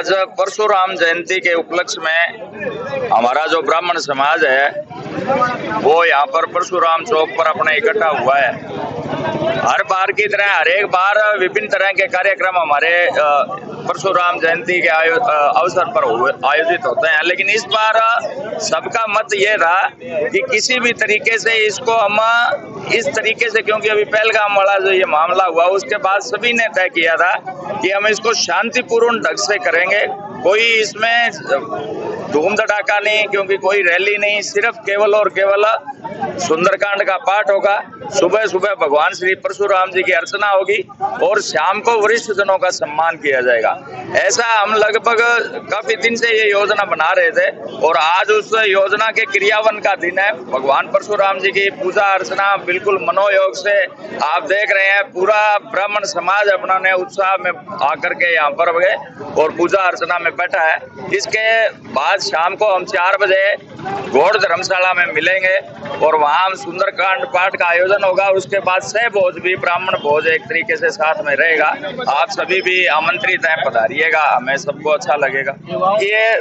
आज परशुराम जयंती के उपलक्ष्य में हमारा जो ब्राह्मण समाज है वो यहाँ पर परशुराम चौक पर अपने इकट्ठा हुआ है। हर बार की तरह हर एक बार विभिन्न तरह के कार्यक्रम हमारे परशुराम जयंती के अवसर पर आयोजित होते हैं, लेकिन इस बार सबका मत ये रहा कि किसी भी तरीके से इसको हम इस तरीके से, क्योंकि अभी पहलगाम वाला जो ये मामला हुआ उसके बाद सभी ने तय किया था कि हम इसको शांतिपूर्ण ढंग से करेंगे। कोई इसमें धूम धड़ाका नहीं, क्योंकि कोई रैली नहीं, सिर्फ केवल और केवल सुंदरकांड का पाठ होगा। सुबह सुबह भगवान श्री परशुराम जी की अर्चना होगी और शाम को वरिष्ठ जनों का सम्मान किया जाएगा। ऐसा हम लगभग काफी दिन से ये योजना बना रहे थे और आज उस योजना के क्रियान्वयन का दिन है। भगवान परशुराम जी की पूजा अर्चना बिल्कुल मनोयोग से आप देख रहे हैं, पूरा ब्राह्मण समाज अपना उत्साह में आकर के यहाँ पर गए और पूजा अर्चना में बैठा है। इसके बाद शाम को हम 4 बजे गौड़ धर्मशाला में मिलेंगे और वहाँ हम सुंदरकांड पाठ का आयोजन होगा। उसके बाद सह भोज भी, ब्राह्मण भोज एक तरीके से साथ में रहेगा। आप सभी भी आमंत्रित हैं, पधारिएगा, हमें सबको अच्छा लगेगा। ये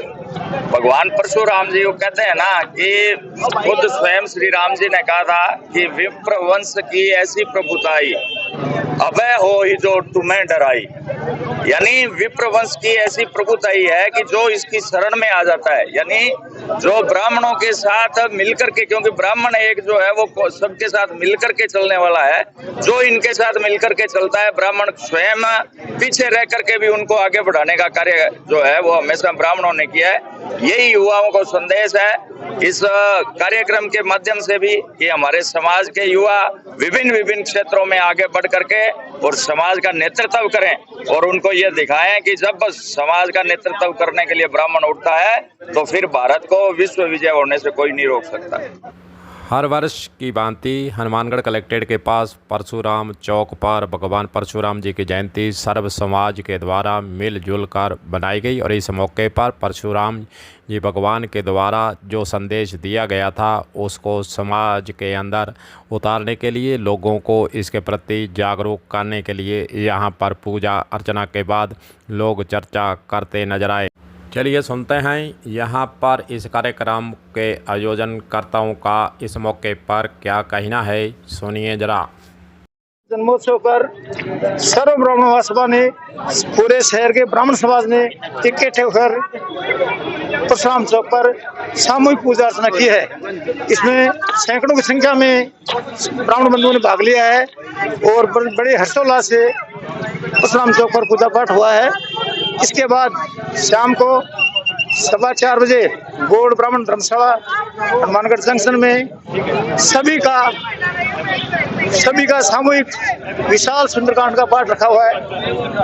भगवान परशुराम जी को कहते हैं ना कि खुद स्वयं श्री राम जी ने कहा था कि विप्र वंश की ऐसी प्रभुताई अभय हो ही जो तुम्हें डराई। यानी विप्र वंश की ऐसी प्रभुताई है कि जो इसकी शरण में आ जाता है, यानी जो ब्राह्मणों के साथ मिलकर के, क्योंकि ब्राह्मण एक जो है वो सबके साथ मिलकर के चलने वाला है, जो इनके साथ मिलकर के चलता है, ब्राह्मण स्वयं पीछे रह करके भी उनको आगे बढ़ाने का कार्य जो है वो हमेशा ब्राह्मणों ने किया है। यही युवाओं को संदेश है इस कार्यक्रम के माध्यम से भी कि हमारे समाज के युवा विभिन्न क्षेत्रों में आगे बढ़ करके और समाज का नेतृत्व करें और उनको ये दिखाएं कि जब समाज का नेतृत्व करने के लिए ब्राह्मण उठता है तो फिर भारत को विश्व विजय होने से कोई नहीं रोक सकता। हर वर्ष की भांति हनुमानगढ़ कलेक्ट्रेट के पास परशुराम चौक पर भगवान परशुराम जी की जयंती सर्व समाज के द्वारा मिलजुल कर बनाई गई और इस मौके पर परशुराम जी भगवान के द्वारा जो संदेश दिया गया था उसको समाज के अंदर उतारने के लिए, लोगों को इसके प्रति जागरूक करने के लिए यहाँ पर पूजा अर्चना के बाद लोग चर्चा करते नजर आए। चलिए सुनते हैं यहाँ पर इस कार्यक्रम के आयोजनकर्ताओं का इस मौके पर क्या कहना है, सुनिए जरा। जन्मोत्सव पर सर्व ब्राह्मण महासभा ने, पूरे शहर के ब्राह्मण समाज ने इकट्ठे होकर परशुराम चौक पर सामूहिक पूजा अर्चना की है। इसमें सैकड़ों की संख्या में ब्राह्मण बंधुओं ने भाग लिया है और बड़े हर्षोल्लास से परशुराम चौक पर पूजा पाठ हुआ है। इसके बाद शाम को 4:15 बजे गौड़ ब्राह्मण धर्मशाला हनुमानगढ़ जंक्शन में सभी का सामूहिक विशाल सुंदरकांड का पाठ रखा हुआ है।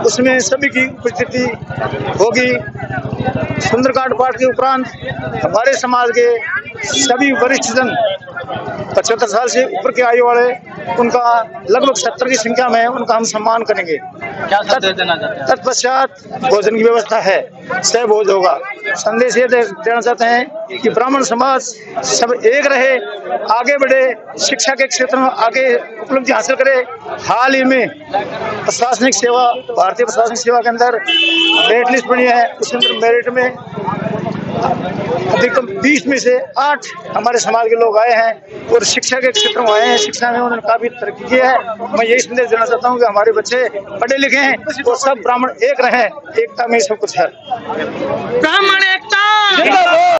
उसमें सभी की उपस्थिति होगी। सुंदरकांड पाठ के उपरांत हमारे समाज के सभी वरिष्ठ जन 75 साल से ऊपर के आयु वाले, उनका लगभग 70 की संख्या में उनका हम सम्मान करेंगे। क्या संदेश देना चाहते हैं? तत्पश्चात भोजन की व्यवस्था है, सह भोज होगा। संदेश ये देना चाहते हैं कि ब्राह्मण समाज सब एक रहे, आगे बढ़े, शिक्षा के क्षेत्र में आगे उपलब्धि हासिल करे। हाल ही में प्रशासनिक सेवा, भारतीय प्रशासनिक सेवा के अंदर मेरिट लिस्ट बनी है, उसके अंदर मेरिट में अधिकतम 20 में से 8 हमारे समाज के लोग आए हैं और शिक्षा के क्षेत्र में आए हैं। शिक्षा में उन्होंने काफी तरक्की की है। मैं यही संदेश देना चाहता हूँ कि हमारे बच्चे पढ़े लिखे हैं और सब ब्राह्मण एक रहें, एकता में सब कुछ है। ब्राह्मण एकता